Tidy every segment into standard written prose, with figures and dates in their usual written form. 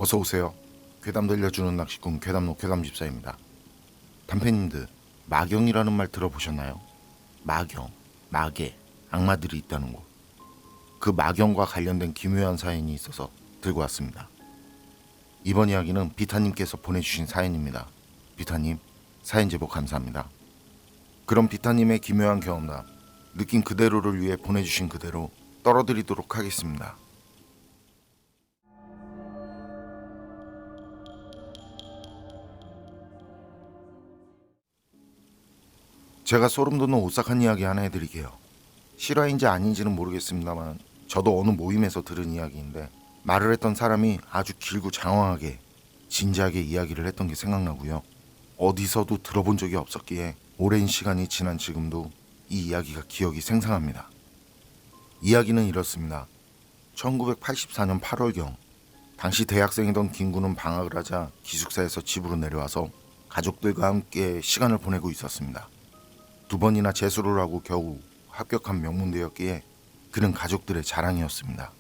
어서 오세요. 괴담 들려주는 낚시꾼 괴담로 괴담집사입니다. 단팬님들, 마경이라는 말 들어보셨나요? 마경, 마계, 악마들이 있다는 곳. 그 마경과 관련된 기묘한 사연이 있어서 들고 왔습니다. 이번 이야기는 비타님께서 보내주신 사연입니다. 비타님, 사연 제보 감사합니다. 그럼 비타님의 기묘한 경험담, 느낀 그대로를 위해 보내주신 그대로 떨어드리도록 하겠습니다. 제가 소름 돋는 오싹한 이야기 하나 해드릴게요. 실화인지 아닌지는 모르겠습니다만 저도 어느 모임에서 들은 이야기인데, 말을 했던 사람이 아주 길고 장황하게 진지하게 이야기를 했던 게 생각나고요. 어디서도 들어본 적이 없었기에 오랜 시간이 지난 지금도 이 이야기가 기억이 생생합니다. 이야기는 이렇습니다. 1984년 8월경, 당시 대학생이던 김구는 방학을 하자 기숙사에서 집으로 내려와서 가족들과 함께 시간을 보내고 있었습니다. 2번이나 재수를 하고 겨우 합격한 명문대였기에 그는 가족들의 자랑이었습니다.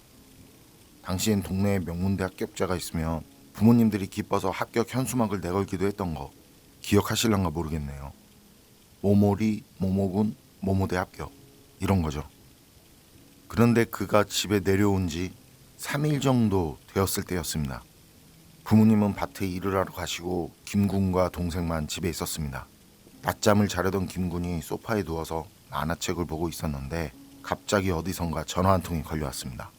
당시엔 동네에 명문대 합격자가 있으면 부모님들이 기뻐서 합격 현수막을 내걸기도 했던 거 기억하실런가 모르겠네요. 모모리, 모모군, 모모대 합격, 이런 거죠. 그런데 그가 집에 내려온 지 3일 정도 되었을 때였습니다. 부모님은 밭에 일을 하러 가시고 김군과 동생만 집에 있었습니다. 낮잠을 자려던 김군이 소파에 누워서 만화책을 보고 있었는데 갑자기 어디선가 전화 한 통이 걸려왔습니다.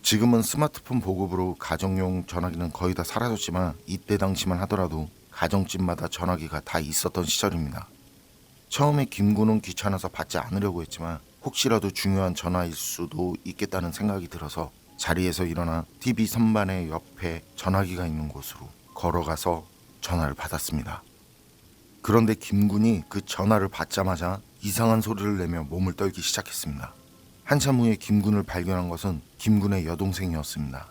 지금은 스마트폰 보급으로 가정용 전화기는 거의 다 사라졌지만 이때 당시만 하더라도 가정집마다 전화기가 다 있었던 시절입니다. 처음에 김군은 귀찮아서 받지 않으려고 했지만 혹시라도 중요한 전화일 수도 있겠다는 생각이 들어서 자리에서 일어나 TV 선반의 옆에 전화기가 있는 곳으로 걸어가서 전화를 받았습니다. 그런데 김군이 그 전화를 받자마자 이상한 소리를 내며 몸을 떨기 시작했습니다. 한참 후에 김군을 발견한 것은 김군의 여동생이었습니다.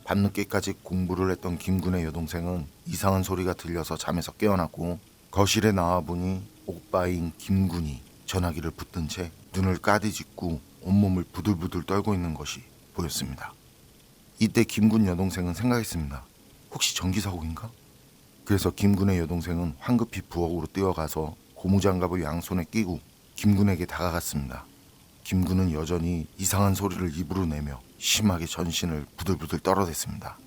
밤늦게까지 공부를 했던 김군의 여동생은 이상한 소리가 들려서 잠에서 깨어났고 거실에 나와보니 오빠인 김군이 전화기를 붙든 채 눈을 까디짓고 온몸을 부들부들 떨고 있는 것이 보였습니다. 이때 김군 여동생은 생각했습니다. 혹시 전기사고인가? 그래서 김군의 여동생은 황급히 부엌으로 뛰어가서 고무장갑을 양손에 끼고 김군에게 다가갔습니다. 김군은 여전히 이상한 소리를 입으로 내며 심하게 전신을 부들부들 떨어댔습니다.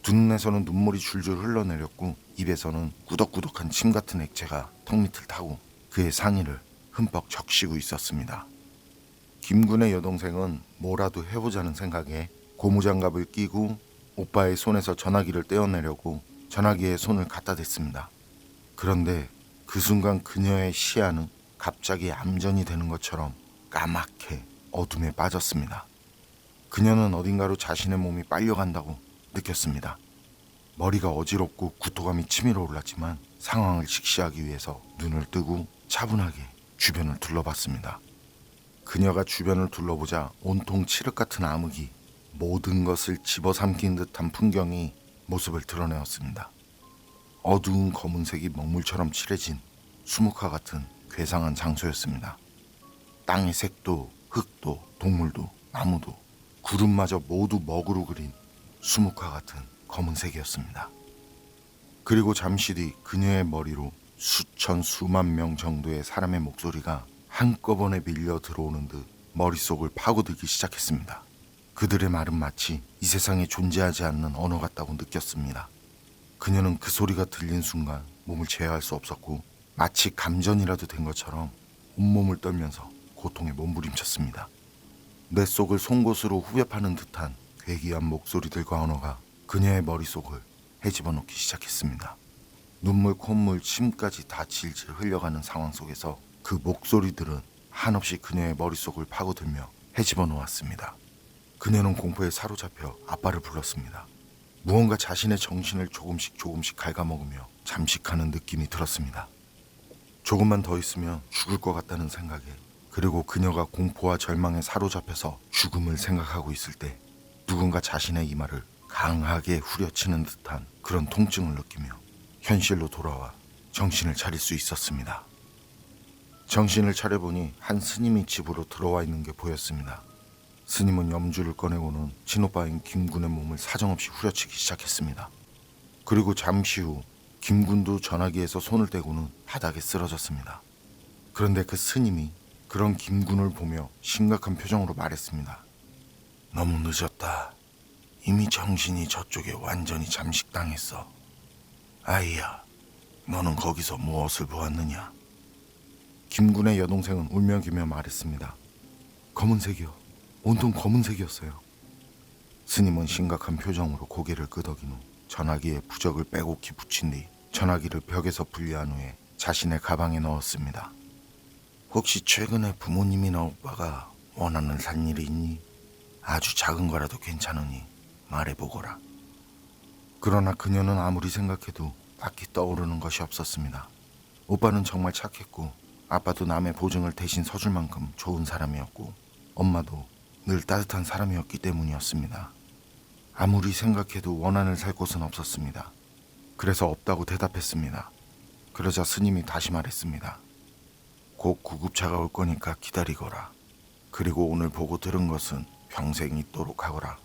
두 눈에서는 눈물이 줄줄 흘러내렸고 입에서는 꾸덕꾸덕한 침 같은 액체가 턱밑을 타고 그의 상의를 흠뻑 적시고 있었습니다. 김군의 여동생은 뭐라도 해보자는 생각에 고무장갑을 끼고 오빠의 손에서 전화기를 떼어내려고 전화기에 손을 갖다 댔습니다. 그런데 그 순간 그녀의 시야는 갑자기 암전이 되는 것처럼 까맣게 어둠에 빠졌습니다. 그녀는 어딘가로 자신의 몸이 빨려간다고 느꼈습니다. 머리가 어지럽고 구토감이 치밀어 올랐지만 상황을 직시하기 위해서 눈을 뜨고 차분하게 주변을 둘러봤습니다. 그녀가 주변을 둘러보자 온통 칠흑 같은 암흑이 모든 것을 집어삼킨 듯한 풍경이 모습을 드러내었습니다. 어두운 검은색이 먹물처럼 칠해진 수묵화 같은 괴상한 장소였습니다. 땅의 색도 흙도 동물도 나무도 구름마저 모두 먹으로 그린 수묵화 같은 검은색이었습니다. 그리고 잠시 뒤 그녀의 머리로 수천 수만 명 정도의 사람의 목소리가 한꺼번에 밀려 들어오는 듯 머릿속을 파고들기 시작했습니다. 그들의 말은 마치 이 세상에 존재하지 않는 언어 같다고 느꼈습니다. 그녀는 그 소리가 들린 순간 몸을 제어할 수 없었고 마치 감전이라도 된 것처럼 온몸을 떨면서 고통에 몸부림쳤습니다. 뇌 속을 송곳으로 후벼 파는 듯한 괴기한 목소리들과 언어가 그녀의 머릿속을 헤집어 놓기 시작했습니다. 눈물, 콧물, 침까지 다 질질 흘려가는 상황 속에서 그 목소리들은 한없이 그녀의 머릿속을 파고들며 헤집어 놓았습니다. 그녀는 공포에 사로잡혀 아빠를 불렀습니다. 무언가 자신의 정신을 조금씩 갉아먹으며 잠식하는 느낌이 들었습니다. 조금만 더 있으면 죽을 것 같다는 생각에, 그리고 그녀가 공포와 절망에 사로잡혀서 죽음을 생각하고 있을 때 누군가 자신의 이마를 강하게 후려치는 듯한 그런 통증을 느끼며 현실로 돌아와 정신을 차릴 수 있었습니다. 정신을 차려보니 한 스님이 집으로 들어와 있는 게 보였습니다. 스님은 염주를 꺼내고는 친오빠인 김군의 몸을 사정없이 후려치기 시작했습니다. 그리고 잠시 후 김군도 전화기에서 손을 떼고는 바닥에 쓰러졌습니다. 그런데 그 스님이 그런 김군을 보며 심각한 표정으로 말했습니다. 너무 늦었다. 이미 정신이 저쪽에 완전히 잠식당했어. 아이야, 너는 거기서 무엇을 보았느냐? 김군의 여동생은 울며기며 말했습니다. 검은색이요. 온통 검은색이었어요. 스님은 심각한 표정으로 고개를 끄덕인 후 전화기에 부적을 빼곡히 붙인 뒤 전화기를 벽에서 분리한 후에 자신의 가방에 넣었습니다. 혹시 최근에 부모님이나 오빠가 원하는 살 일이 있니? 아주 작은 거라도 괜찮으니 말해보거라. 그러나 그녀는 아무리 생각해도 딱히 떠오르는 것이 없었습니다. 오빠는 정말 착했고 아빠도 남의 보증을 대신 서줄 만큼 좋은 사람이었고 엄마도 늘 따뜻한 사람이었기 때문이었습니다. 아무리 생각해도 원한을 살 곳은 없었습니다. 그래서 없다고 대답했습니다. 그러자 스님이 다시 말했습니다. 곧 구급차가 올 거니까 기다리거라. 그리고 오늘 보고 들은 것은 평생 잊도록 하거라.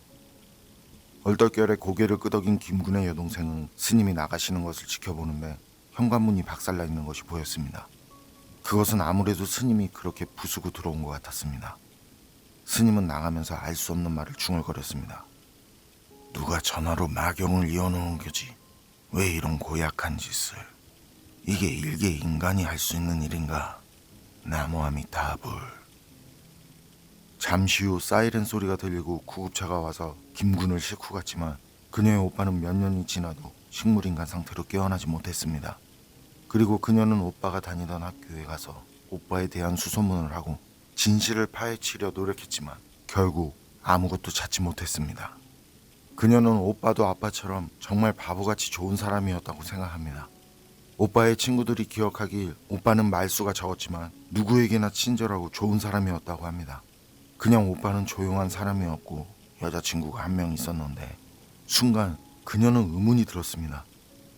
얼떨결에 고개를 끄덕인 김군의 여동생은 스님이 나가시는 것을 지켜보는데 현관문이 박살나 있는 것이 보였습니다. 그것은 아무래도 스님이 그렇게 부수고 들어온 것 같았습니다. 스님은 나가면서 알 수 없는 말을 중얼거렸습니다. 누가 전화로 마경을 이어놓은 거지? 왜 이런 고약한 짓을? 이게 일개 인간이 할 수 있는 일인가? 나무아미타불. 잠시 후 사이렌 소리가 들리고 구급차가 와서 김군을 싣고 갔지만 그녀의 오빠는 몇 년이 지나도 식물인간 상태로 깨어나지 못했습니다. 그리고 그녀는 오빠가 다니던 학교에 가서 오빠에 대한 수소문을 하고 진실을 파헤치려 노력했지만 결국 아무것도 찾지 못했습니다. 그녀는 오빠도 아빠처럼 정말 바보같이 좋은 사람이었다고 생각합니다. 오빠의 친구들이 기억하길 오빠는 말수가 적었지만 누구에게나 친절하고 좋은 사람이었다고 합니다. 그냥 오빠는 조용한 사람이었고 여자친구가 한 명 있었는데 순간 그녀는 의문이 들었습니다.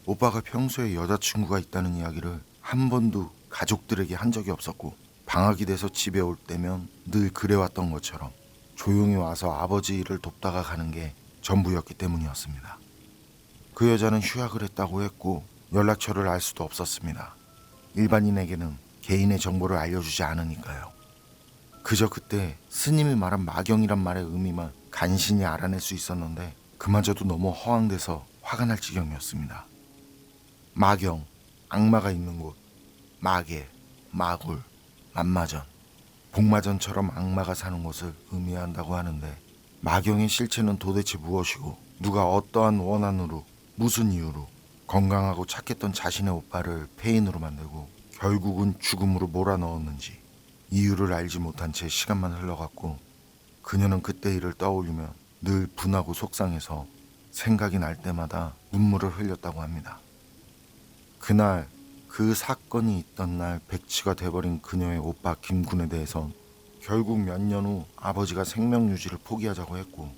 오빠가 평소에 여자친구가 있다는 이야기를 한 번도 가족들에게 한 적이 없었고 방학이 돼서 집에 올 때면 늘 그래왔던 것처럼 조용히 와서 아버지 일을 돕다가 가는 게 전부였기 때문이었습니다. 그 여자는 휴학을 했다고 했고 연락처를 알 수도 없었습니다. 일반인에게는 개인의 정보를 알려주지 않으니까요. 그저 그때 스님이 말한 마경이란 말의 의미만 간신히 알아낼 수 있었는데 그마저도 너무 허황돼서 화가 날 지경이었습니다. 마경, 악마가 있는 곳, 마계, 마굴, 만마전, 복마전처럼 악마가 사는 곳을 의미한다고 하는데 마경의 실체는 도대체 무엇이고 누가 어떠한 원한으로 무슨 이유로 건강하고 착했던 자신의 오빠를 폐인으로 만들고 결국은 죽음으로 몰아넣었는지 이유를 알지 못한 채 시간만 흘러갔고 그녀는 그때 일을 떠올리며 늘 분하고 속상해서 생각이 날 때마다 눈물을 흘렸다고 합니다. 그날 그 사건이 있던 날 백치가 돼버린 그녀의 오빠 김군에 대해선 결국 몇 년 후 아버지가 생명 유지를 포기하자고 했고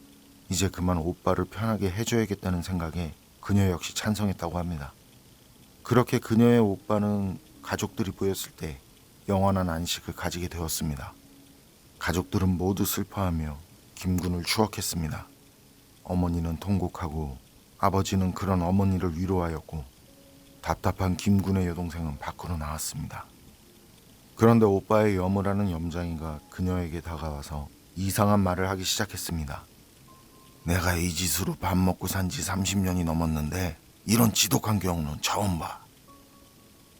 이제 그만 오빠를 편하게 해줘야겠다는 생각에 그녀 역시 찬성했다고 합니다. 그렇게 그녀의 오빠는 가족들이 보였을 때 영원한 안식을 가지게 되었습니다. 가족들은 모두 슬퍼하며 김군을 추억했습니다. 어머니는 통곡하고 아버지는 그런 어머니를 위로하였고 답답한 김군의 여동생은 밖으로 나왔습니다. 그런데 오빠의 여무라는 염장이가 그녀에게 다가와서 이상한 말을 하기 시작했습니다. 내가 이 짓으로 밥 먹고 산 지 30년이 넘었는데 이런 지독한 경우는 처음 봐.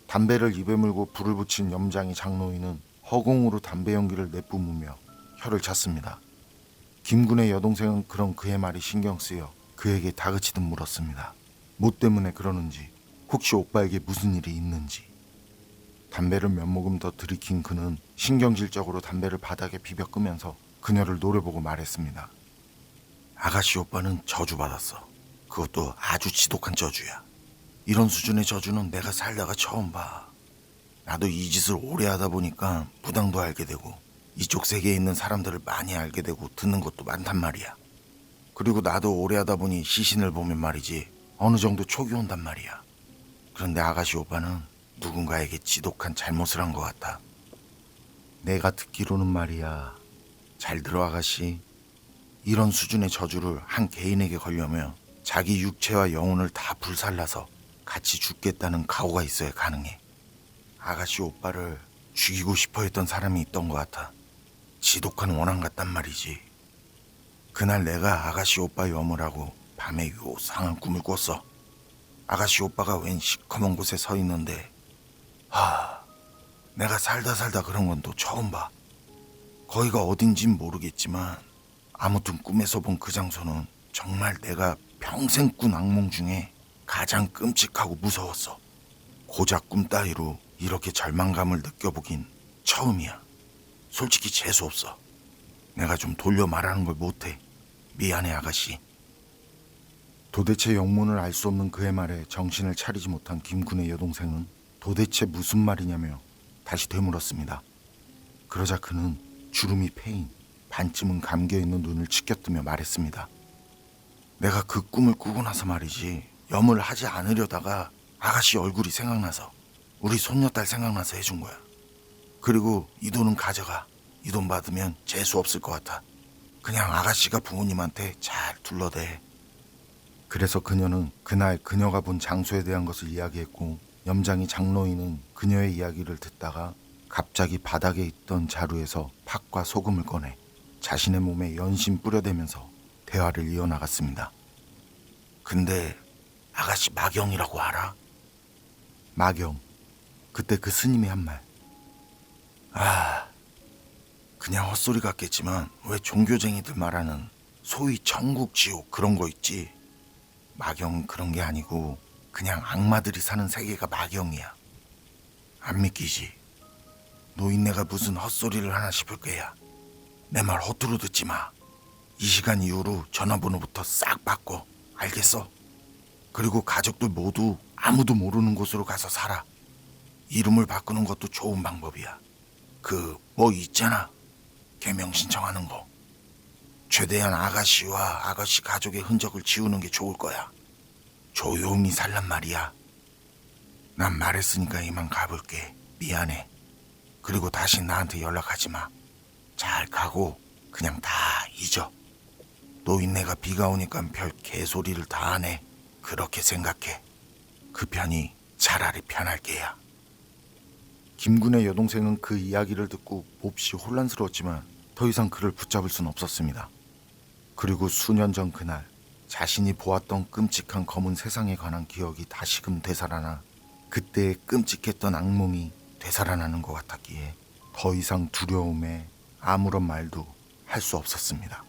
담배를 입에 물고 불을 붙인 염장이 장노인은 허공으로 담배 연기를 내뿜으며 혀를 찼습니다. 김군의 여동생은 그런 그의 말이 신경 쓰여 그에게 다그치듯 물었습니다. 뭐 때문에 그러는지, 혹시 오빠에게 무슨 일이 있는지. 담배를 몇 모금 더 들이킨 그는 신경질적으로 담배를 바닥에 비벼 끄면서 그녀를 노려보고 말했습니다. 아가씨 오빠는 저주받았어. 그것도 아주 지독한 저주야. 이런 수준의 저주는 내가 살다가 처음 봐. 나도 이 짓을 오래 하다 보니까 무당도 알게 되고 이쪽 세계에 있는 사람들을 많이 알게 되고 듣는 것도 많단 말이야. 그리고 나도 오래 하다 보니 시신을 보면 말이지 어느 정도 촉이 온단 말이야. 그런데 아가씨 오빠는 누군가에게 지독한 잘못을 한 것 같아. 내가 듣기로는 말이야. 잘 들어 아가씨. 이런 수준의 저주를 한 개인에게 걸려면 자기 육체와 영혼을 다 불살라서 같이 죽겠다는 각오가 있어야 가능해. 아가씨 오빠를 죽이고 싶어 했던 사람이 있던 것 같아. 지독한 원한 같단 말이지. 그날 내가 아가씨 오빠 염을 밤에 요상한 꿈을 꿨어. 아가씨 오빠가 웬 시커먼 곳에 서 있는데 내가 살다 그런 건 또 처음 봐. 거기가 어딘진 모르겠지만 아무튼 꿈에서 본 그 장소는 정말 내가 평생 꾼 악몽 중에 가장 끔찍하고 무서웠어. 고작 꿈 따위로 이렇게 절망감을 느껴보긴 처음이야. 솔직히 재수없어. 내가 좀 돌려 말하는 걸 못해. 미안해 아가씨. 도대체 영문을 알 수 없는 그의 말에 정신을 차리지 못한 김군의 여동생은 도대체 무슨 말이냐며 다시 되물었습니다. 그러자 그는 주름이 패인 반쯤은 감겨있는 눈을 치켜뜨며 말했습니다. 내가 그 꿈을 꾸고 나서 말이지 염을 하지 않으려다가 아가씨 얼굴이 생각나서 우리 손녀딸 생각나서 해준 거야. 그리고 이 돈은 가져가. 이 돈 받으면 재수 없을 것 같아. 그냥 아가씨가 부모님한테 잘 둘러대. 그래서 그녀는 그날 그녀가 본 장소에 대한 것을 이야기했고 염장이 장로인은 그녀의 이야기를 듣다가 갑자기 바닥에 있던 자루에서 팥과 소금을 꺼내 자신의 몸에 연신 뿌려대면서 대화를 이어나갔습니다. 근데 아가씨 마경이라고 알아? 마경. 그때 그 스님이 한 말. 그냥 헛소리 같겠지만 왜 종교쟁이들 말하는 소위 천국 지옥 그런 거 있지? 마경 그런 게 아니고 그냥 악마들이 사는 세계가 마경이야. 안 믿기지? 노인네가 무슨 헛소리를 하나 싶을 거야. 내 말 허투루 듣지 마. 이 시간 이후로 전화번호부터 싹 바꿔. 알겠어? 그리고 가족들 모두 아무도 모르는 곳으로 가서 살아. 이름을 바꾸는 것도 좋은 방법이야. 뭐 있잖아. 개명 신청하는 거. 최대한 아가씨와 아가씨 가족의 흔적을 지우는 게 좋을 거야. 조용히 살란 말이야. 난 말했으니까 이만 가볼게. 미안해. 그리고 다시 나한테 연락하지 마. 잘 가고 그냥 다 잊어. 노인네가 비가 오니까 별 개소리를 다 하네. 그렇게 생각해. 그 편이 차라리 편할 게야. 김군의 여동생은 그 이야기를 듣고 몹시 혼란스러웠지만 더 이상 그를 붙잡을 순 없었습니다. 그리고 수년 전 그날 자신이 보았던 끔찍한 검은 세상에 관한 기억이 다시금 되살아나 그때의 끔찍했던 악몽이 되살아나는 것 같았기에 더 이상 두려움에 아무런 말도 할 수 없었습니다.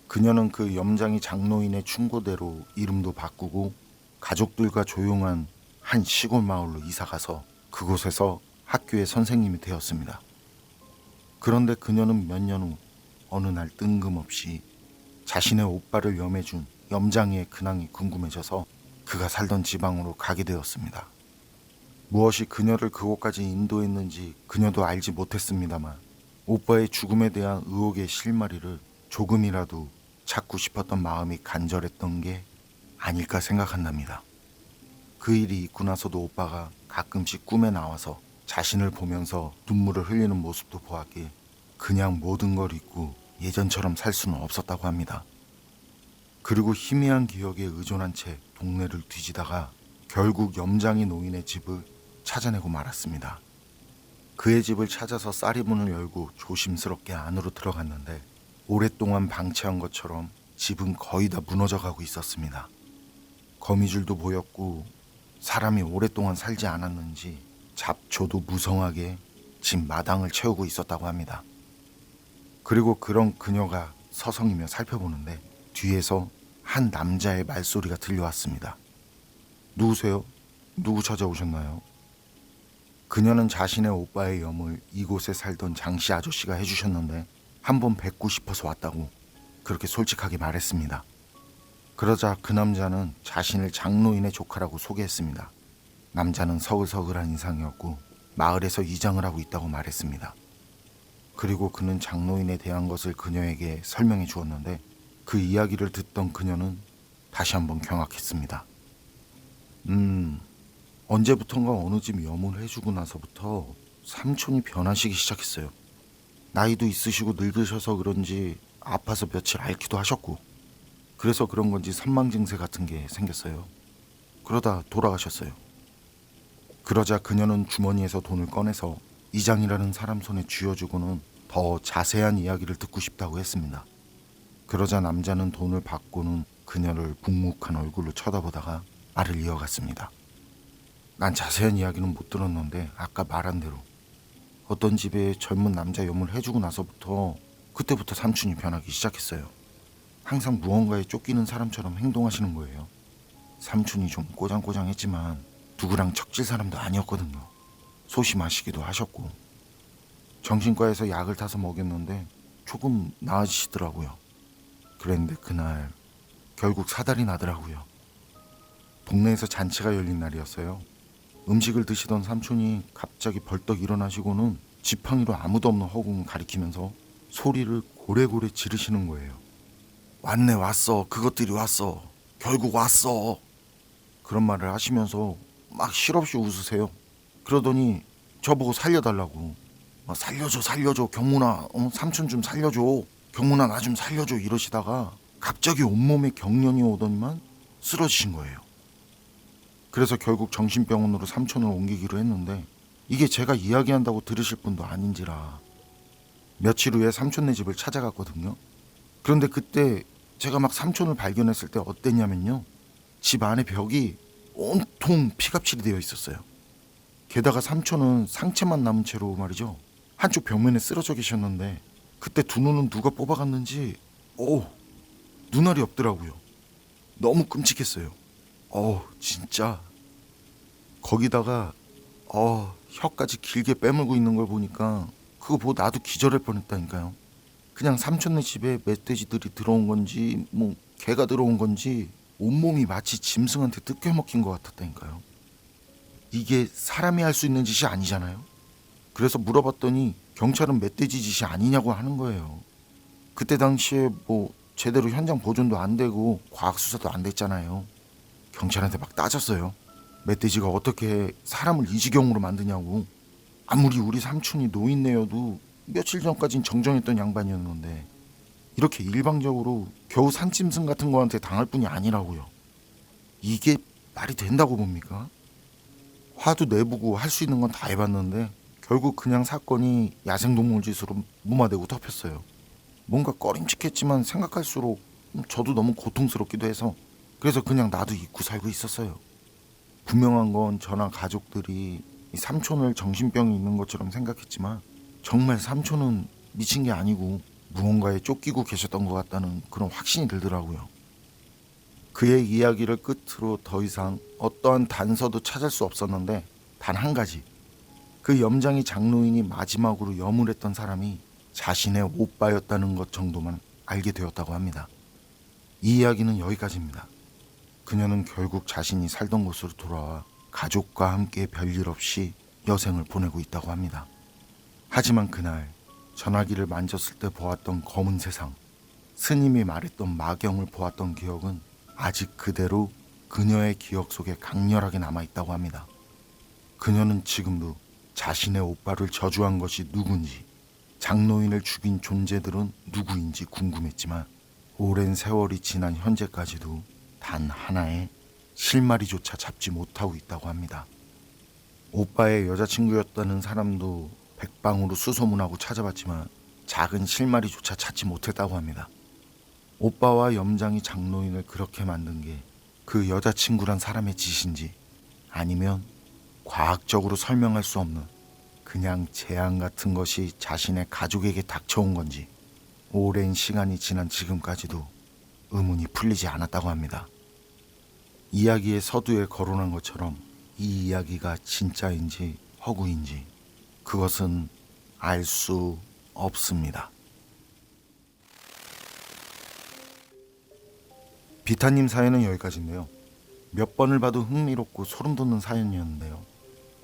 그녀는 그 염장이 장로인의 충고대로 이름도 바꾸고 가족들과 조용한 한 시골 마을로 이사가서 그곳에서 학교의 선생님이 되었습니다. 그런데 그녀는 몇 년 후 어느 날 뜬금없이 자신의 오빠를 염해준 염장이의 근황이 궁금해져서 그가 살던 지방으로 가게 되었습니다. 무엇이 그녀를 그곳까지 인도했는지 그녀도 알지 못했습니다만 오빠의 죽음에 대한 의혹의 실마리를 조금이라도 찾고 싶었던 마음이 간절했던 게 아닐까 생각한답니다. 그 일이 있고 나서도 오빠가 가끔씩 꿈에 나와서 자신을 보면서 눈물을 흘리는 모습도 보았기에 그냥 모든 걸 잊고 예전처럼 살 수는 없었다고 합니다. 그리고 희미한 기억에 의존한 채 동네를 뒤지다가 결국 염장이 노인의 집을 찾아내고 말았습니다. 그의 집을 찾아서 쌀이문을 열고 조심스럽게 안으로 들어갔는데 오랫동안 방치한 것처럼 집은 거의 다 무너져가고 있었습니다. 거미줄도 보였고 사람이 오랫동안 살지 않았는지 잡초도 무성하게 집 마당을 채우고 있었다고 합니다. 그리고 그런 그녀가 서성이며 살펴보는데 뒤에서 한 남자의 말소리가 들려왔습니다. 누구세요? 누구 찾아오셨나요? 그녀는 자신의 오빠의 염을 이곳에 살던 장씨 아저씨가 해주셨는데 한번 뵙고 싶어서 왔다고 그렇게 솔직하게 말했습니다. 그러자 그 남자는 자신을 장로인의 조카라고 소개했습니다. 남자는 서글서글한 인상이었고 마을에서 이장을 하고 있다고 말했습니다. 그리고 그는 장로인에 대한 것을 그녀에게 설명해 주었는데 그 이야기를 듣던 그녀는 다시 한번 경악했습니다. 언제부턴가 어느 집 염을 해주고 나서부터 삼촌이 변하시기 시작했어요. 나이도 있으시고 늙으셔서 그런지 아파서 며칠 앓기도 하셨고, 그래서 그런 건지 선망증세 같은 게 생겼어요. 그러다 돌아가셨어요. 그러자 그녀는 주머니에서 돈을 꺼내서 이장이라는 사람 손에 쥐어주고는 더 자세한 이야기를 듣고 싶다고 했습니다. 그러자 남자는 돈을 받고는 그녀를 묵묵한 얼굴로 쳐다보다가 말을 이어갔습니다. 난 자세한 이야기는 못 들었는데 아까 말한 대로 어떤 집에 젊은 남자 염을 해주고 나서부터 그때부터 삼촌이 변하기 시작했어요. 항상 무언가에 쫓기는 사람처럼 행동하시는 거예요. 삼촌이 좀 꼬장꼬장했지만 누구랑 척질 사람도 아니었거든요. 소심하시기도 하셨고. 정신과에서 약을 타서 먹였는데 조금 나아지시더라고요. 그랬는데 그날 결국 사달이 나더라고요. 동네에서 잔치가 열린 날이었어요. 음식을 드시던 삼촌이 갑자기 벌떡 일어나시고는 지팡이로 아무도 없는 허공을 가리키면서 소리를 고래고래 지르시는 거예요. 왔네, 왔어. 그것들이 왔어. 결국 왔어. 그런 말을 하시면서 막 실없이 웃으세요. 그러더니 저보고 살려달라고. 살려줘, 살려줘, 경문아. 삼촌 좀 살려줘. 경문아, 나 좀 살려줘. 이러시다가 갑자기 온몸에 경련이 오더니만 쓰러지신 거예요. 그래서 결국 정신병원으로 삼촌을 옮기기로 했는데 이게 제가 이야기한다고 들으실 분도 아닌지라 며칠 후에 삼촌네 집을 찾아갔거든요. 그런데 그때 제가 막 삼촌을 발견했을 때 어땠냐면요. 집 안에 벽이 온통 피갑칠이 되어 있었어요. 게다가 삼촌은 상체만 남은 채로 말이죠. 한쪽 벽면에 쓰러져 계셨는데 그때 두 눈은 누가 뽑아갔는지 눈알이 없더라고요. 너무 끔찍했어요. 진짜. 거기다가 혀까지 길게 빼물고 있는 걸 보니까 그거 보고 나도 기절할 뻔했다니까요. 그냥 삼촌네 집에 멧돼지들이 들어온 건지 개가 들어온 건지 온몸이 마치 짐승한테 뜯겨먹힌 것 같았다니까요. 이게 사람이 할 수 있는 짓이 아니잖아요. 그래서 물어봤더니 경찰은 멧돼지 짓이 아니냐고 하는 거예요. 그때 당시에 제대로 현장 보존도 안 되고 과학수사도 안 됐잖아요. 경찰한테 막 따졌어요. 멧돼지가 어떻게 사람을 이 지경으로 만드냐고. 아무리 우리 삼촌이 노인네여도 며칠 전까진 정정했던 양반이었는데 이렇게 일방적으로 겨우 산짐승 같은 거한테 당할 뿐이 아니라고요. 이게 말이 된다고 봅니까? 화도 내보고 할 수 있는 건 다 해봤는데 결국 그냥 사건이 야생동물 짓으로 무마되고 덮였어요. 뭔가 꺼림칙했지만 생각할수록 저도 너무 고통스럽기도 해서 그래서 그냥 나도 잊고 살고 있었어요. 분명한 건 저나 가족들이 이 삼촌을 정신병이 있는 것처럼 생각했지만 정말 삼촌은 미친 게 아니고 무언가에 쫓기고 계셨던 것 같다는 그런 확신이 들더라고요. 그의 이야기를 끝으로 더 이상 어떠한 단서도 찾을 수 없었는데 단 한 가지, 그 염장이 장로인이 마지막으로 염을 했던 사람이 자신의 오빠였다는 것 정도만 알게 되었다고 합니다. 이 이야기는 여기까지입니다. 그녀는 결국 자신이 살던 곳으로 돌아와 가족과 함께 별일 없이 여생을 보내고 있다고 합니다. 하지만 그날 전화기를 만졌을 때 보았던 검은 세상, 스님이 말했던 마경을 보았던 기억은 아직 그대로 그녀의 기억 속에 강렬하게 남아있다고 합니다. 그녀는 지금도 자신의 오빠를 저주한 것이 누군지, 장로인을 죽인 존재들은 누구인지 궁금했지만 오랜 세월이 지난 현재까지도 단 하나의 실마리조차 잡지 못하고 있다고 합니다. 오빠의 여자친구였다는 사람도 백방으로 수소문하고 찾아봤지만 작은 실마리조차 찾지 못했다고 합니다. 오빠와 염장이 장로인을 그렇게 만든 게 그 여자친구란 사람의 짓인지 아니면 과학적으로 설명할 수 없는 그냥 재앙 같은 것이 자신의 가족에게 닥쳐온 건지 오랜 시간이 지난 지금까지도 의문이 풀리지 않았다고 합니다. 이야기의 서두에 거론한 것처럼 이 이야기가 진짜인지 허구인지 그것은 알 수 없습니다. 비타님 사연은 여기까지인데요. 몇 번을 봐도 흥미롭고 소름 돋는 사연이었는데요.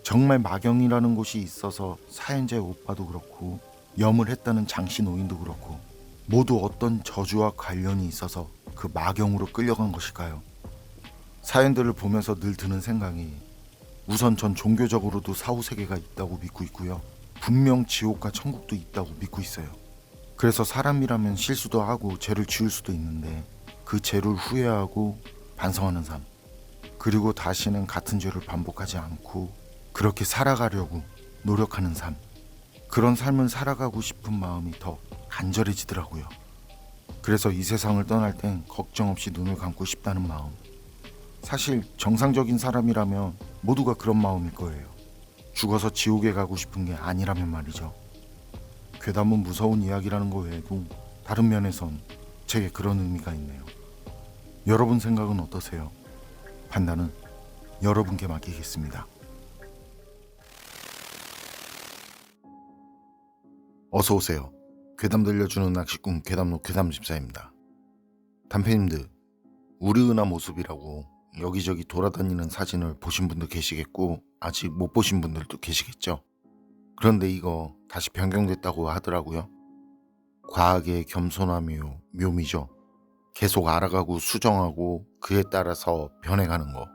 정말 마경이라는 곳이 있어서 사연자의 오빠도 그렇고 염을 했다는 장씨 노인도 그렇고 모두 어떤 저주와 관련이 있어서 그 마경으로 끌려간 것일까요? 사연들을 보면서 늘 드는 생각이 우선 전 종교적으로도 사후세계가 있다고 믿고 있고요. 분명 지옥과 천국도 있다고 믿고 있어요. 그래서 사람이라면 실수도 하고 죄를 지을 수도 있는데 그 죄를 후회하고 반성하는 삶, 그리고 다시는 같은 죄를 반복하지 않고 그렇게 살아가려고 노력하는 삶, 그런 삶을 살아가고 싶은 마음이 더 간절해지더라고요. 그래서 이 세상을 떠날 땐 걱정 없이 눈을 감고 싶다는 마음. 사실 정상적인 사람이라면 모두가 그런 마음일 거예요. 죽어서 지옥에 가고 싶은 게 아니라면 말이죠. 괴담은 무서운 이야기라는 거 외에도 다른 면에선 제게 그런 의미가 있네요. 여러분 생각은 어떠세요? 판단은 여러분께 맡기겠습니다. 어서 오세요. 괴담 들려주는 낚시꾼 괴담로 괴담집사입니다. 단편님들, 우리 은하 모습이라고 여기저기 돌아다니는 사진을 보신 분도 계시겠고 아직 못 보신 분들도 계시겠죠. 그런데 이거 다시 변경됐다고 하더라고요. 과학의 겸손함이요, 묘미죠. 계속 알아가고 수정하고 그에 따라서 변해가는 거.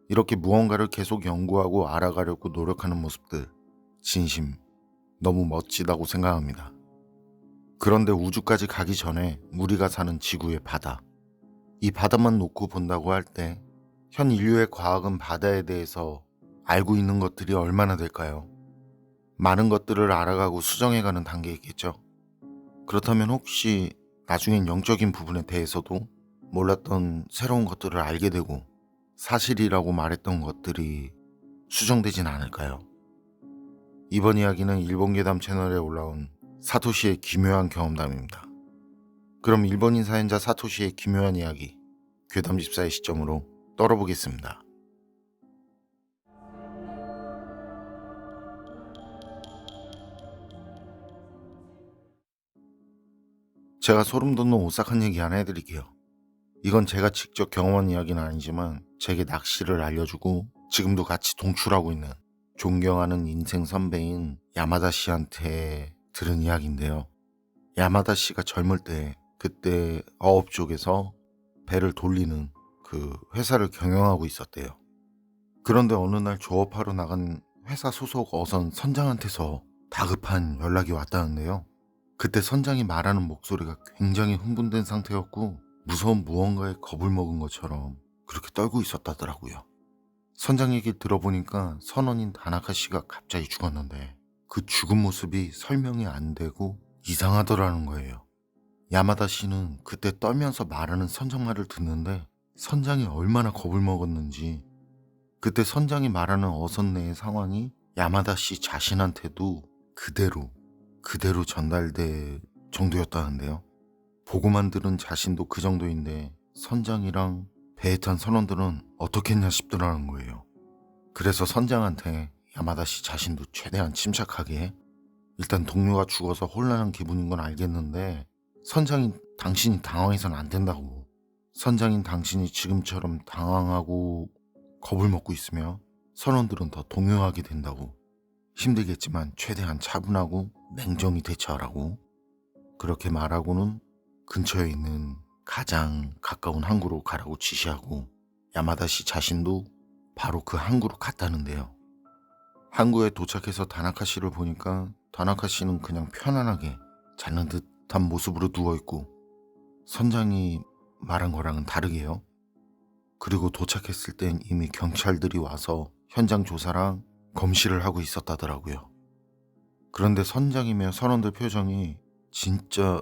이렇게 무언가를 계속 연구하고 알아가려고 노력하는 모습들, 진심 너무 멋지다고 생각합니다. 그런데 우주까지 가기 전에 우리가 사는 지구의 바다, 이 바다만 놓고 본다고 할 때 현 인류의 과학은 바다에 대해서 알고 있는 것들이 얼마나 될까요? 많은 것들을 알아가고 수정해가는 단계이겠죠. 그렇다면 혹시 나중엔 영적인 부분에 대해서도 몰랐던 새로운 것들을 알게 되고 사실이라고 말했던 것들이 수정되진 않을까요? 이번 이야기는 일본 괴담 채널에 올라온 사토시의 기묘한 경험담입니다. 그럼 일본인 사연자 사토시의 기묘한 이야기, 괴담집사의 시점으로 떨어보겠습니다. 제가 소름 돋는 오싹한 얘기 하나 해드릴게요. 이건 제가 직접 경험한 이야기는 아니지만 제게 낚시를 알려주고 지금도 같이 동출하고 있는 존경하는 인생 선배인 야마다 씨한테 들은 이야기인데요. 야마다 씨가 젊을 때 그때 어업 쪽에서 배를 돌리는 그 회사를 경영하고 있었대요. 그런데 어느 날 조업하러 나간 회사 소속 어선 선장한테서 다급한 연락이 왔다는데요. 그때 선장이 말하는 목소리가 굉장히 흥분된 상태였고 무서운 무언가에 겁을 먹은 것처럼 그렇게 떨고 있었다더라고요. 선장 얘기 들어보니까 선원인 다나카 씨가 갑자기 죽었는데 그 죽은 모습이 설명이 안 되고 이상하더라는 거예요. 야마다 씨는 그때 떨면서 말하는 선장 말을 듣는데 선장이 얼마나 겁을 먹었는지 그때 선장이 말하는 어선 내의 상황이 야마다 씨 자신한테도 그대로 전달될 정도였다는데요. 보고만 들은 자신도 그 정도인데 선장이랑 배에 탄 선원들은 어떻겠냐 싶더라는 거예요. 그래서 선장한테 야마다 씨 자신도 최대한 침착하게, 일단 동료가 죽어서 혼란한 기분인 건 알겠는데 선장인 당신이 당황해서는 안 된다고. 선장인 당신이 지금처럼 당황하고 겁을 먹고 있으면 선원들은 더 동요하게 된다고. 힘들겠지만 최대한 차분하고 냉정히 대처하라고. 그렇게 말하고는 근처에 있는 가장 가까운 항구로 가라고 지시하고 야마다 씨 자신도 바로 그 항구로 갔다는데요. 항구에 도착해서 다나카 씨를 보니까 다나카 씨는 그냥 편안하게 자는 듯한 모습으로 누워있고 선장이 말한 거랑은 다르게요. 그리고 도착했을 땐 이미 경찰들이 와서 현장 조사랑 검시를 하고 있었다더라고요. 그런데 선장이며 선원들 표정이 진짜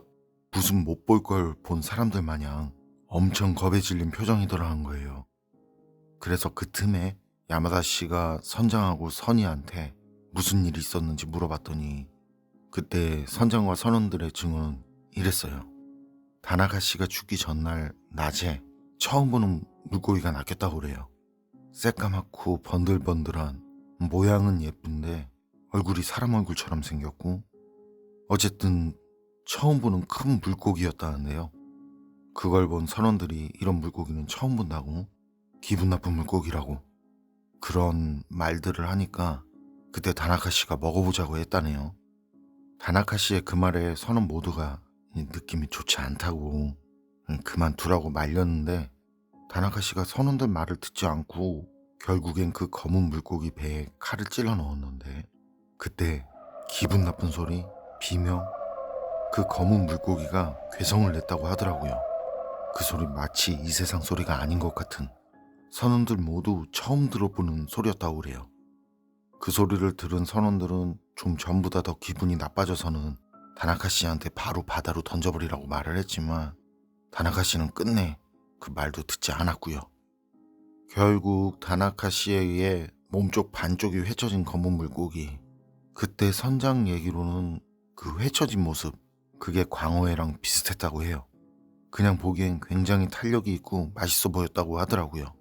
무슨 못 볼 걸 본 사람들 마냥 엄청 겁에 질린 표정이더라는 거예요. 그래서 그 틈에 야마다 씨가 선장하고 선이한테 무슨 일이 있었는지 물어봤더니 그때 선장과 선원들의 증언은 이랬어요. 다나카 씨가 죽기 전날 낮에 처음 보는 물고기가 낚였다고 그래요. 새까맣고 번들번들한, 모양은 예쁜데 얼굴이 사람 얼굴처럼 생겼고 어쨌든 처음 보는 큰 물고기였다는데요. 그걸 본 선원들이 이런 물고기는 처음 본다고, 기분 나쁜 물고기라고 그런 말들을 하니까 그때 다나카 씨가 먹어보자고 했다네요. 다나카 씨의 그 말에 선원 모두가 느낌이 좋지 않다고 그만두라고 말렸는데 다나카 씨가 선원들 말을 듣지 않고 결국엔 그 검은 물고기 배에 칼을 찔러 넣었는데 그때 기분 나쁜 소리, 비명, 그 검은 물고기가 괴성을 냈다고 하더라고요. 그 소리 마치 이 세상 소리가 아닌 것 같은, 선원들 모두 처음 들어보는 소리였다고 그래요. 그 소리를 들은 선원들은 좀 전보다 더 기분이 나빠져서는 다나카 씨한테 바로 바다로 던져버리라고 말을 했지만 다나카 씨는 끝내 그 말도 듣지 않았고요. 결국 다나카 씨에 의해 몸쪽 반쪽이 회쳐진 검은 물고기, 그때 선장 얘기로는 그 회쳐진 모습, 그게 광어회랑 비슷했다고 해요. 그냥 보기엔 굉장히 탄력이 있고 맛있어 보였다고 하더라고요.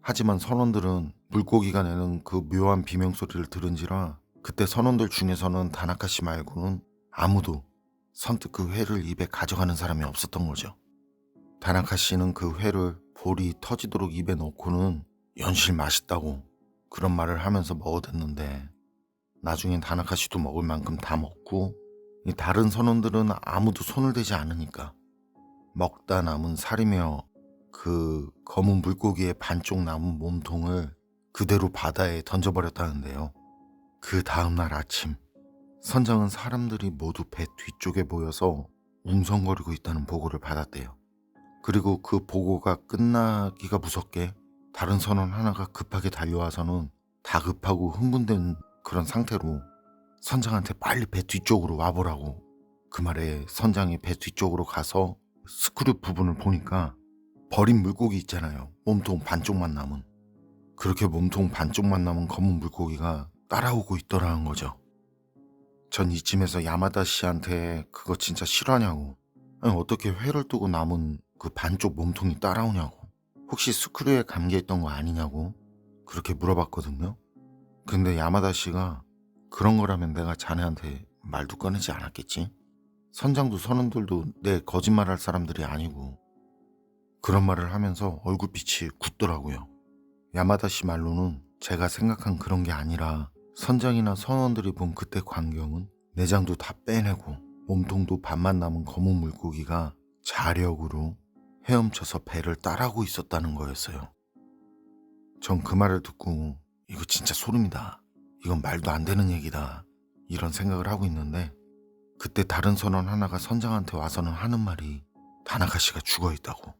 하지만 선원들은 물고기가 내는 그 묘한 비명소리를 들은지라 그때 선원들 중에서는 다나카 씨 말고는 아무도 선뜻 그 회를 입에 가져가는 사람이 없었던 거죠. 다나카 씨는 그 회를 볼이 터지도록 입에 넣고는 연실 맛있다고 그런 말을 하면서 먹어댔는데 나중엔 다나카 씨도 먹을 만큼 다 먹고 이 다른 선원들은 아무도 손을 대지 않으니까 먹다 남은 살이며 그 검은 물고기의 반쪽 남은 몸통을 그대로 바다에 던져버렸다는데요. 그 다음날 아침 선장은 사람들이 모두 배 뒤쪽에 모여서 웅성거리고 있다는 보고를 받았대요. 그리고 그 보고가 끝나기가 무섭게 다른 선원 하나가 급하게 달려와서는 다급하고 흥분된 그런 상태로 선장한테 빨리 배 뒤쪽으로 와보라고, 그 말에 선장이 배 뒤쪽으로 가서 스크류 부분을 보니까 버린 물고기 있잖아요. 몸통 반쪽만 남은. 그렇게 몸통 반쪽만 남은 검은 물고기가 따라오고 있더라는 거죠. 전 이쯤에서 야마다 씨한테 그거 진짜 실화냐고, 아니 어떻게 회를 뜨고 남은 그 반쪽 몸통이 따라오냐고, 혹시 스크류에 감겨있던 거 아니냐고 그렇게 물어봤거든요. 근데 야마다 씨가 그런 거라면 내가 자네한테 말도 꺼내지 않았겠지? 선장도 선원들도 내 거짓말할 사람들이 아니고, 그런 말을 하면서 얼굴빛이 굳더라고요. 야마다 씨 말로는 제가 생각한 그런 게 아니라 선장이나 선원들이 본 그때 광경은 내장도 다 빼내고 몸통도 반만 남은 검은 물고기가 자력으로 헤엄쳐서 배를 따라오고 있었다는 거였어요. 전 그 말을 듣고 이거 진짜 소름이다, 이건 말도 안 되는 얘기다, 이런 생각을 하고 있는데 그때 다른 선원 하나가 선장한테 와서는 하는 말이 다나카 씨가 죽어있다고.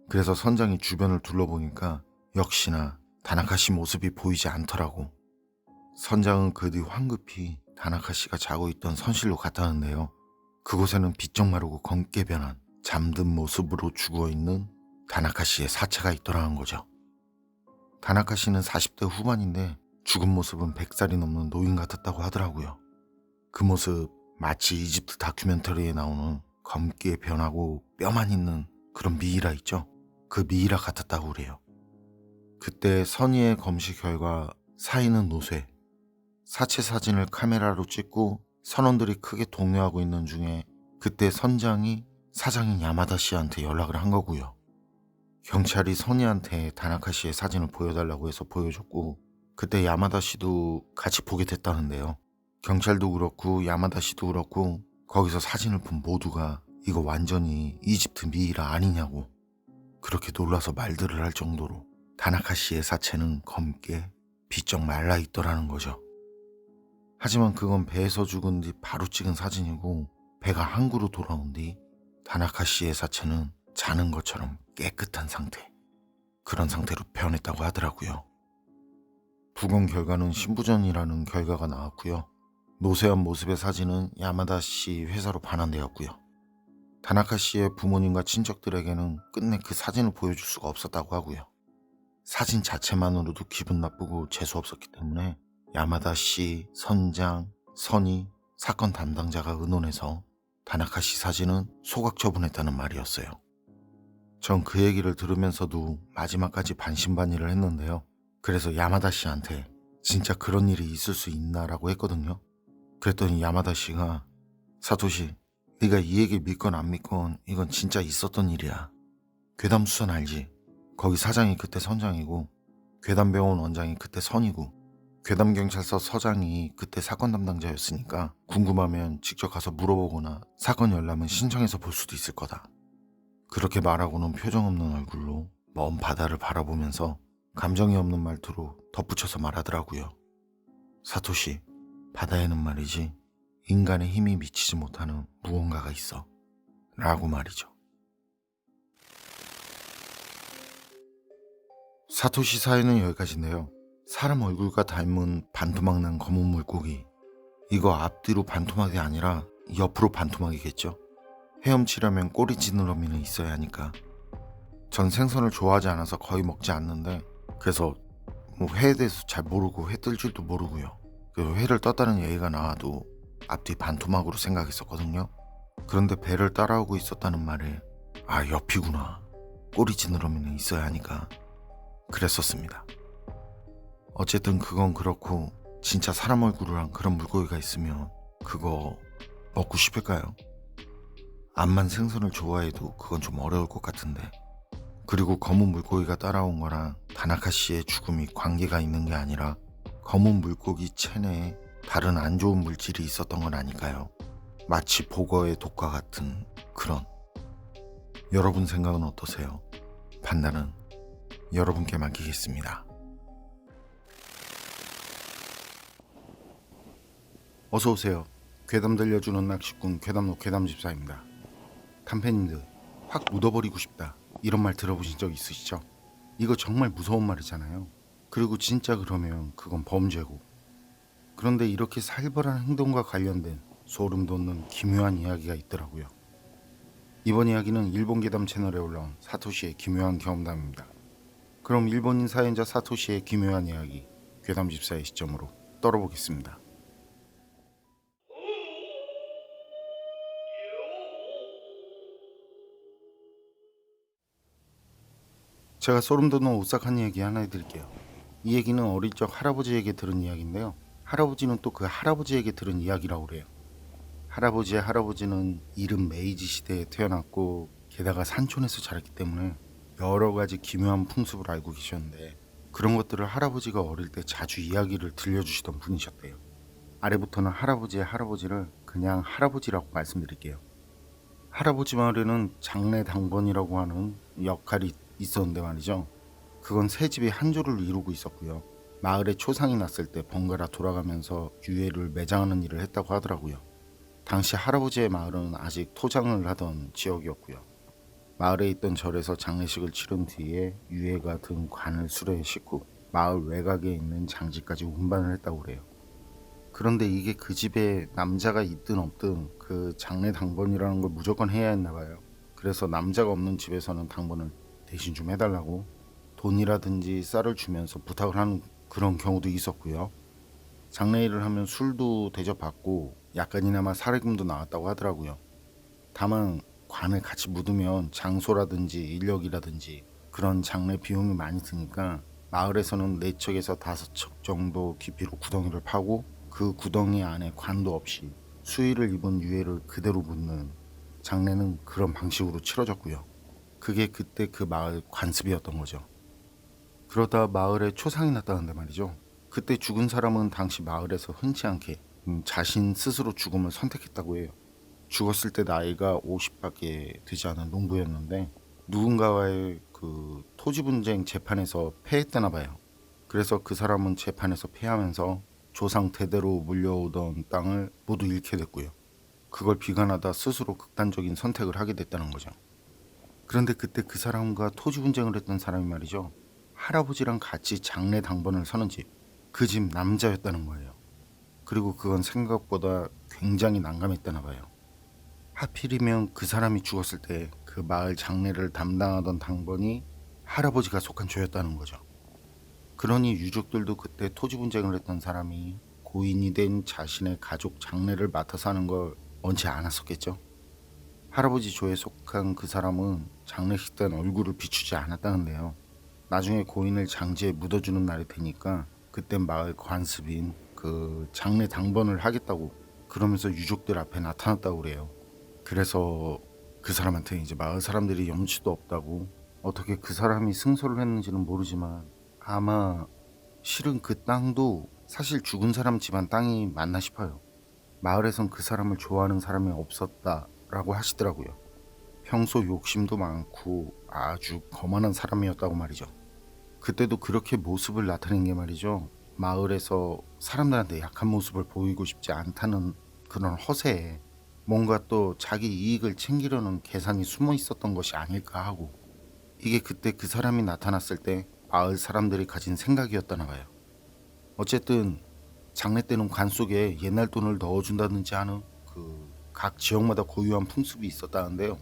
그래서 선장이 주변을 둘러보니까 역시나 다나카 씨 모습이 보이지 않더라고. 선장은 그 뒤 황급히 다나카 씨가 자고 있던 선실로 갔다는데요. 그곳에는 비쩍 마르고 검게 변한 잠든 모습으로 죽어있는 다나카 씨의 사체가 있더라는 거죠. 다나카 씨는 40대 후반인데 죽은 모습은 100살이 넘는 노인 같았다고 하더라고요. 그 모습 마치 이집트 다큐멘터리에 나오는 검게 변하고 뼈만 있는 그런 미이라 있죠? 그 미이라 같았다고 그래요. 그때 선의의 검시 결과 사인은 노쇠. 사체 사진을 카메라로 찍고 선원들이 크게 동요하고 있는 중에 그때 선장이 사장인 야마다 씨한테 연락을 한 거고요. 경찰이 선의한테 다나카 씨의 사진을 보여달라고 해서 보여줬고 그때 야마다 씨도 같이 보게 됐다는데요. 경찰도 그렇고 야마다 씨도 그렇고 거기서 사진을 본 모두가 이거 완전히 이집트 미이라 아니냐고 그렇게 놀라서 말들을 할 정도로 다나카 씨의 사체는 검게 비쩍 말라 있더라는 거죠. 하지만 그건 배에서 죽은 뒤 바로 찍은 사진이고 배가 항구로 돌아온 뒤 다나카 씨의 사체는 자는 것처럼 깨끗한 상태, 그런 상태로 변했다고 하더라고요. 부검 결과는 신부전이라는 결과가 나왔고요. 노쇠한 모습의 사진은 야마다 씨 회사로 반환되었고요. 다나카 씨의 부모님과 친척들에게는 끝내 그 사진을 보여줄 수가 없었다고 하고요. 사진 자체만으로도 기분 나쁘고 재수없었기 때문에 야마다 씨, 선장, 선의, 사건 담당자가 의논해서 다나카 씨 사진은 소각 처분했다는 말이었어요. 전 그 얘기를 들으면서도 마지막까지 반신반의를 했는데요. 그래서 야마다 씨한테 진짜 그런 일이 있을 수 있나라고 했거든요. 그랬더니 야마다 씨가 사토시, 네가 이 얘기 믿건 안 믿건 이건 진짜 있었던 일이야. 괴담수산 알지? 거기 사장이 그때 선장이고 괴담병원 원장이 그때 선이고 괴담경찰서 서장이 그때 사건 담당자였으니까 궁금하면 직접 가서 물어보거나 사건 열람은 신청해서 볼 수도 있을 거다. 그렇게 말하고는 표정 없는 얼굴로 먼 바다를 바라보면서 감정이 없는 말투로 덧붙여서 말하더라고요. 사토시, 바다에는 말이지 인간의 힘이 미치지 못하는 무언가가 있어 라고 말이죠. 사토시 사연은 여기까지인데요. 사람 얼굴과 닮은 반토막 난 검은 물고기, 이거 앞뒤로 반토막이 아니라 옆으로 반토막이겠죠. 헤엄치려면 꼬리 지느러미는 있어야 하니까. 전 생선을 좋아하지 않아서 거의 먹지 않는데, 그래서 회에 대해서 잘 모르고 회 뜰 줄도 모르고요. 그 회를 떴다는 얘기가 나와도 앞뒤 반토막으로 생각했었거든요. 그런데 배를 따라오고 있었다는 말에 아, 옆이구나, 꼬리 지느러미는 있어야 하니까 그랬었습니다. 어쨌든 그건 그렇고, 진짜 사람 얼굴을 한 그런 물고기가 있으면 그거 먹고 싶을까요? 암만 생선을 좋아해도 그건 좀 어려울 것 같은데. 그리고 검은 물고기가 따라온 거랑 다나카 씨의 죽음이 관계가 있는 게 아니라 검은 물고기 체내에 다른 안 좋은 물질이 있었던 건 아닐까요? 마치 보거의 독과 같은 그런. 여러분 생각은 어떠세요? 판단은 여러분께 맡기겠습니다. 어서오세요. 괴담 들려주는 낚시꾼 괴담로 괴담집사입니다. 탐패님들, 확 묻어버리고 싶다, 이런 말 들어보신 적 있으시죠? 이거 정말 무서운 말이잖아요. 그리고 진짜 그러면 그건 범죄고. 그런데 이렇게 살벌한 행동과 관련된 소름 돋는 기묘한 이야기가 있더라고요. 이번 이야기는 일본 괴담 채널에 올라온 사토시의 기묘한 경험담입니다. 그럼 일본인 사연자 사토시의 기묘한 이야기, 괴담집사의 시점으로 떨어보겠습니다. 제가 소름 돋는 오싹한 이야기 하나 해드릴게요. 이 얘기는 어릴 적 할아버지에게 들은 이야기인데요. 할아버지는 또 그 할아버지에게 들은 이야기라고 그래요. 할아버지의 할아버지는 이른 메이지 시대에 태어났고, 게다가 산촌에서 자랐기 때문에 여러 가지 기묘한 풍습을 알고 계셨는데, 그런 것들을 할아버지가 어릴 때 자주 이야기를 들려주시던 분이셨대요. 아래부터는 할아버지의 할아버지를 그냥 할아버지라고 말씀드릴게요. 할아버지 마을에는 장례 당번이라고 하는 역할이 있었는데 말이죠. 그건 새 집이 한 조를 이루고 있었고요. 마을에 초상이 났을 때 번갈아 돌아가면서 유해를 매장하는 일을 했다고 하더라고요. 당시 할아버지의 마을은 아직 토장을 하던 지역이었고요. 마을에 있던 절에서 장례식을 치른 뒤에 유해가 든 관을 수레에 싣고 마을 외곽에 있는 장지까지 운반을 했다고 그래요. 그런데 이게 그 집에 남자가 있든 없든 그 장례 당번이라는 걸 무조건 해야 했나 봐요. 그래서 남자가 없는 집에서는 당번을 대신 좀 해달라고 돈이라든지 쌀을 주면서 부탁을 하는 그런 경우도 있었고요. 장례일을 하면 술도 대접받고 약간이나마 사례금도 나왔다고 하더라고요. 다만 관을 같이 묻으면 장소라든지 인력이라든지 그런 장례 비용이 많이 드니까 마을에서는 4척에서 5척 정도 깊이로 구덩이를 파고 그 구덩이 안에 관도 없이 수의를 입은 유해를 그대로 묻는 장례는 그런 방식으로 치러졌고요. 그게 그때 그 마을 관습이었던 거죠. 그러다 마을에 초상이 났다는데 말이죠. 그때 죽은 사람은 당시 마을에서 흔치 않게 자신 스스로 죽음을 선택했다고 해요. 죽었을 때 나이가 50밖에 되지 않은 농부였는데 누군가와의 그 토지 분쟁 재판에서 패했다나 봐요. 그래서 그 사람은 재판에서 패하면서 조상 대대로 물려오던 땅을 모두 잃게 됐고요. 그걸 비관하다 스스로 극단적인 선택을 하게 됐다는 거죠. 그런데 그때 그 사람과 토지 분쟁을 했던 사람이 말이죠. 할아버지랑 같이 장례 당번을 서는 집, 그 집 남자였다는 거예요. 그리고 그건 생각보다 굉장히 난감했다나 봐요. 하필이면 그 사람이 죽었을 때 그 마을 장례를 담당하던 당번이 할아버지가 속한 조였다는 거죠. 그러니 유족들도 그때 토지 분쟁을 했던 사람이 고인이 된 자신의 가족 장례를 맡아서 하는 걸 원치 않았었겠죠. 할아버지 조에 속한 그 사람은 장례식 때 얼굴을 비추지 않았다는데요. 나중에 고인을 장지에 묻어주는 날이 되니까 그때 마을 관습인 그 장례 당번을 하겠다고 그러면서 유족들 앞에 나타났다고 그래요. 그래서 그 사람한테 이제 마을 사람들이 염치도 없다고, 어떻게 그 사람이 승소를 했는지는 모르지만 아마 실은 그 땅도 사실 죽은 사람 집안 땅이 맞나 싶어요. 마을에선 그 사람을 좋아하는 사람이 없었다라고 하시더라고요. 평소 욕심도 많고 아주 거만한 사람이었다고 말이죠. 그때도 그렇게 모습을 나타낸 게 말이죠. 마을에서 사람들한테 약한 모습을 보이고 싶지 않다는 그런 허세에 뭔가 또 자기 이익을 챙기려는 계산이 숨어 있었던 것이 아닐까 하고, 이게 그때 그 사람이 나타났을 때 마을 사람들이 가진 생각이었다나 봐요. 어쨌든 장례 때는 관 속에 옛날 돈을 넣어준다든지 하는 그 각 지역마다 고유한 풍습이 있었다는데요.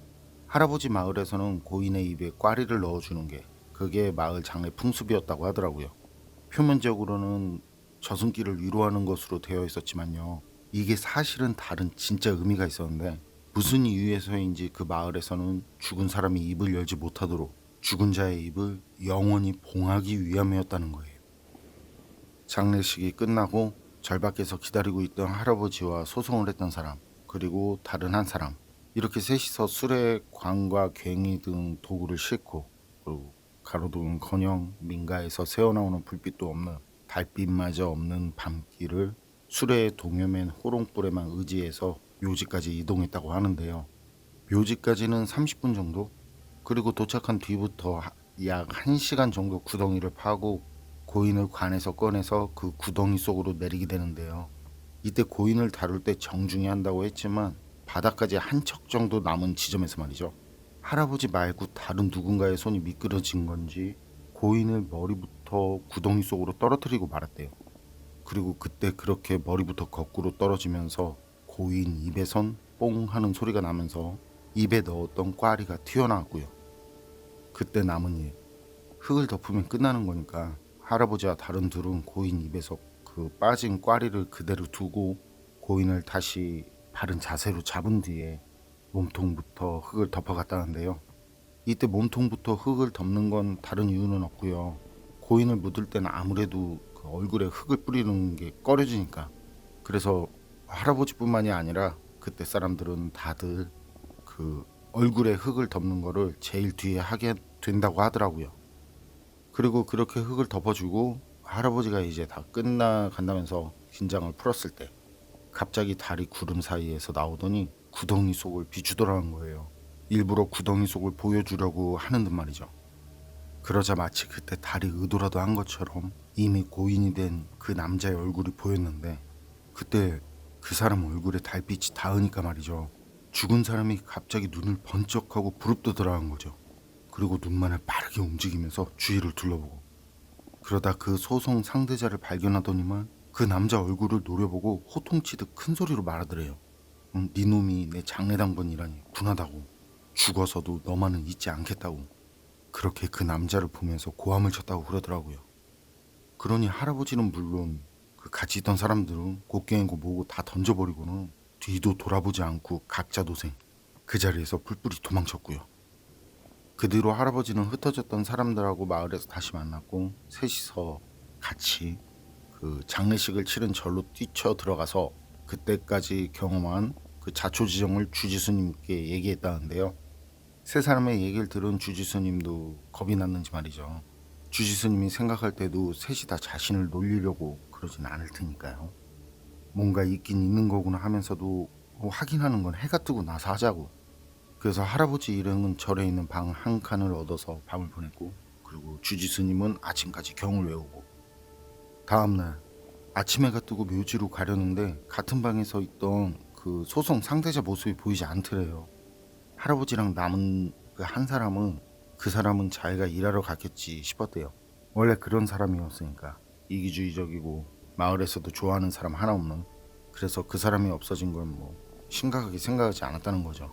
할아버지 마을에서는 고인의 입에 꽈리를 넣어주는 게 그게 마을 장례 풍습이었다고 하더라고요. 표면적으로는 저승길을 위로하는 것으로 되어 있었지만요. 이게 사실은 다른 진짜 의미가 있었는데, 무슨 이유에서인지 그 마을에서는 죽은 사람이 입을 열지 못하도록 죽은 자의 입을 영원히 봉하기 위함이었다는 거예요. 장례식이 끝나고 절 밖에서 기다리고 있던 할아버지와 소송을 했던 사람, 그리고 다른 한 사람, 이렇게 셋이서 수레, 관과 괭이 등 도구를 싣고, 그리고 가로등은커녕 민가에서 새어나오는 불빛도 없는, 달빛마저 없는 밤길을 수레에 동여맨 호롱불에만 의지해서 묘지까지 이동했다고 하는데요. 묘지까지는 30분 정도? 그리고 도착한 뒤부터 약 1시간 정도 구덩이를 파고 고인을 관에서 꺼내서 그 구덩이 속으로 내리게 되는데요. 이때 고인을 다룰 때 정중히 한다고 했지만 바닥까지 한 척 정도 남은 지점에서 말이죠. 할아버지 말고 다른 누군가의 손이 미끄러진 건지 고인을 머리부터 구덩이 속으로 떨어뜨리고 말았대요. 그리고 그때 그렇게 머리부터 거꾸로 떨어지면서 고인 입에선 뽕 하는 소리가 나면서 입에 넣었던 꽈리가 튀어나왔고요. 그때 남은 일, 흙을 덮으면 끝나는 거니까 할아버지와 다른 둘은 고인 입에서 그 빠진 꽈리를 그대로 두고 고인을 다시 바른 자세로 잡은 뒤에 몸통부터 흙을 덮어갔다는데요. 이때 몸통부터 흙을 덮는 건 다른 이유는 없고요. 고인을 묻을 때는 아무래도 그 얼굴에 흙을 뿌리는 게 꺼려지니까. 그래서 할아버지뿐만이 아니라 그때 사람들은 다들 그 얼굴에 흙을 덮는 거를 제일 뒤에 하게 된다고 하더라고요. 그리고 그렇게 흙을 덮어주고 할아버지가 이제 다 끝나간다면서 긴장을 풀었을 때 갑자기 달이 구름 사이에서 나오더니 구덩이 속을 비추더라는 거예요. 일부러 구덩이 속을 보여주려고 하는 듯 말이죠. 그러자 마치 그때 달이 의도라도 한 것처럼 이미 고인이 된 그 남자의 얼굴이 보였는데, 그때 그 사람 얼굴에 달빛이 닿으니까 말이죠. 죽은 사람이 갑자기 눈을 번쩍하고 부릅뜨더라는 거죠. 그리고 눈만을 빠르게 움직이면서 주위를 둘러보고, 그러다 그 소송 상대자를 발견하더니만 그 남자 얼굴을 노려보고 호통치듯 큰 소리로 말하더래요. 네 놈이 내 장례당번이라니 군하다고. 죽어서도 너만은 잊지 않겠다고. 그렇게 그 남자를 보면서 고함을 쳤다고 그러더라고요. 그러니 할아버지는 물론 그 같이 있던 사람들은 곡괭이고 뭐고 다 던져버리고는 뒤도 돌아보지 않고 각자 도생 그 자리에서 뿔뿔이 도망쳤고요. 그 뒤로 할아버지는 흩어졌던 사람들하고 마을에서 다시 만났고 셋이서 같이 그 장례식을 치른 절로 뛰쳐 들어가서 그때까지 경험한 그 자초지정을 주지스님께 얘기했다는데요. 세 사람의 얘기를 들은 주지스님도 겁이 났는지 말이죠. 주지스님이 생각할 때도 셋이 다 자신을 놀리려고 그러진 않을 테니까요. 뭔가 있긴 있는 거구나 하면서도 확인하는 건 해가 뜨고 나서 하자고. 그래서 할아버지 일행은 절에 있는 방 한 칸을 얻어서 밤을 보냈고, 그리고 주지스님은 아침까지 경을 외우고, 다음날 아침 해가 뜨고 묘지로 가려는데 같은 방에서 있던 그 소송 상대자 모습이 보이지 않더래요. 할아버지랑 남은 그 한 사람은 그 사람은 자기가 일하러 갔겠지 싶었대요. 원래 그런 사람이었으니까. 이기주의적이고 마을에서도 좋아하는 사람 하나 없는. 그래서 그 사람이 없어진 걸 뭐 심각하게 생각하지 않았다는 거죠.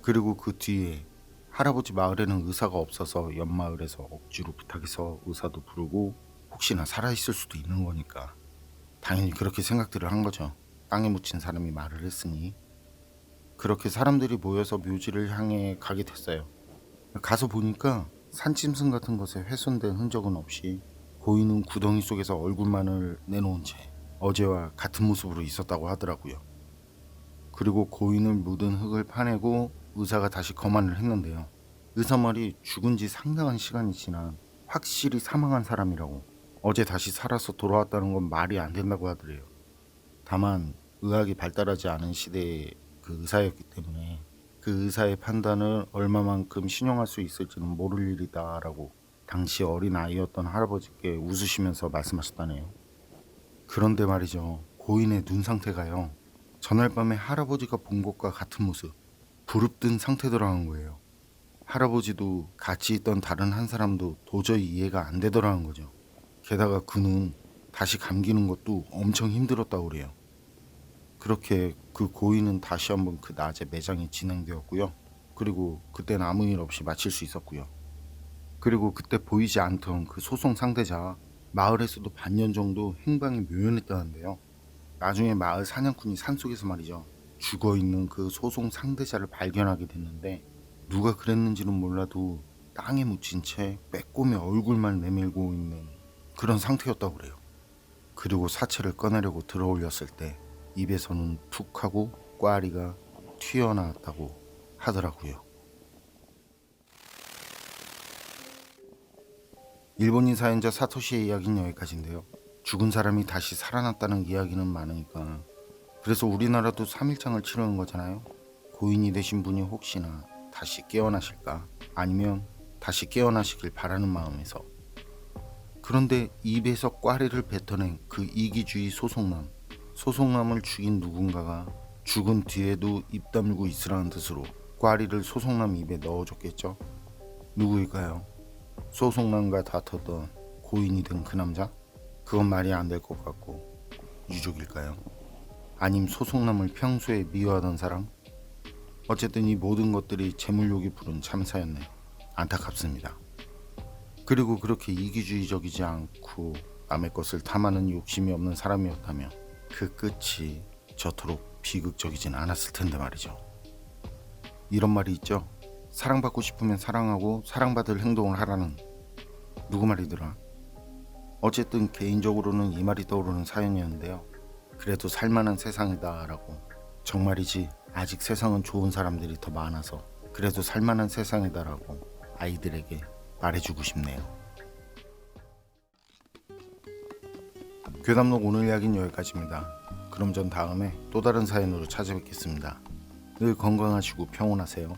그리고 그 뒤에 할아버지 마을에는 의사가 없어서 옆 마을에서 억지로 부탁해서 의사도 부르고 혹시나 살아있을 수도 있는 거니까 당연히 그렇게 생각들을 한 거죠. 땅에 묻힌 사람이 말을 했으니. 그렇게 사람들이 모여서 묘지를 향해 가게 됐어요. 가서 보니까 산짐승 같은 것에 훼손된 흔적은 없이 고인은 구덩이 속에서 얼굴만을 내놓은 채 어제와 같은 모습으로 있었다고 하더라고요. 그리고 고인을 묻은 흙을 파내고 의사가 다시 검안을 했는데요. 의사 말이 죽은 지 상당한 시간이 지난 확실히 사망한 사람이라고, 어제 다시 살아서 돌아왔다는 건 말이 안 된다고 하더래요. 다만 의학이 발달하지 않은 시대의 그 의사였기 때문에 그 의사의 판단을 얼마만큼 신용할 수 있을지는 모를 일이다라고 당시 어린 아이였던 할아버지께 웃으시면서 말씀하셨다네요. 그런데 말이죠. 고인의 눈 상태가요. 전날 밤에 할아버지가 본 것과 같은 모습, 부릅뜬 상태더라는 거예요. 할아버지도 같이 있던 다른 한 사람도 도저히 이해가 안 되더라는 거죠. 게다가 그는 다시 감기는 것도 엄청 힘들었다고 그래요. 그렇게 그 고인은 다시 한번 그 낮에 매장이 진행되었고요. 그리고 그때는 아무 일 없이 마칠 수 있었고요. 그리고 그때 보이지 않던 그 소송 상대자, 마을에서도 반년 정도 행방이 묘연했다는데요. 나중에 마을 사냥꾼이 산속에서 말이죠, 죽어있는 그 소송 상대자를 발견하게 됐는데, 누가 그랬는지는 몰라도 땅에 묻힌 채 빼꼼히 얼굴만 내밀고 있는 그런 상태였다고 그래요. 그리고 사체를 꺼내려고 들어올렸을 때 입에서는 툭 하고 꽈리가 튀어나왔다고 하더라고요. 일본인 사연자 사토시의 이야기는 여기까지인데요. 죽은 사람이 다시 살아났다는 이야기는 많으니까, 그래서 우리나라도 3일장을 치르는 거잖아요. 고인이 되신 분이 혹시나 다시 깨어나실까, 아니면 다시 깨어나시길 바라는 마음에서. 그런데 입에서 꽈리를 뱉어낸 그 이기주의 소송남을 죽인 누군가가 죽은 뒤에도 입 다물고 있으라는 뜻으로 꽈리를 소송남 입에 넣어줬겠죠. 누구일까요? 소송남과 다퉜던 고인이 된 그 남자? 그건 말이 안 될 것 같고, 유족일까요? 아님 소송남을 평소에 미워하던 사람? 어쨌든 이 모든 것들이 재물욕이 부른 참사였네요. 안타깝습니다. 그리고 그렇게 이기주의적이지 않고 남의 것을 탐하는 욕심이 없는 사람이었다면 그 끝이 저토록 비극적이진 않았을 텐데 말이죠. 이런 말이 있죠. 사랑받고 싶으면 사랑하고 사랑받을 행동을 하라는. 누구 말이더라? 어쨌든 개인적으로는 이 말이 떠오르는 사연이었는데요. 그래도 살만한 세상이다 라고. 정말이지 아직 세상은 좋은 사람들이 더 많아서 그래도 살만한 세상이다 라고 아이들에게 말해주고 싶네요. 괴담록 오늘 이야기는 여기까지입니다. 그럼 전 다음에 또 다른 사연으로 찾아뵙겠습니다. 늘 건강하시고 평온하세요.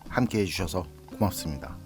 함께 해주셔서 고맙습니다.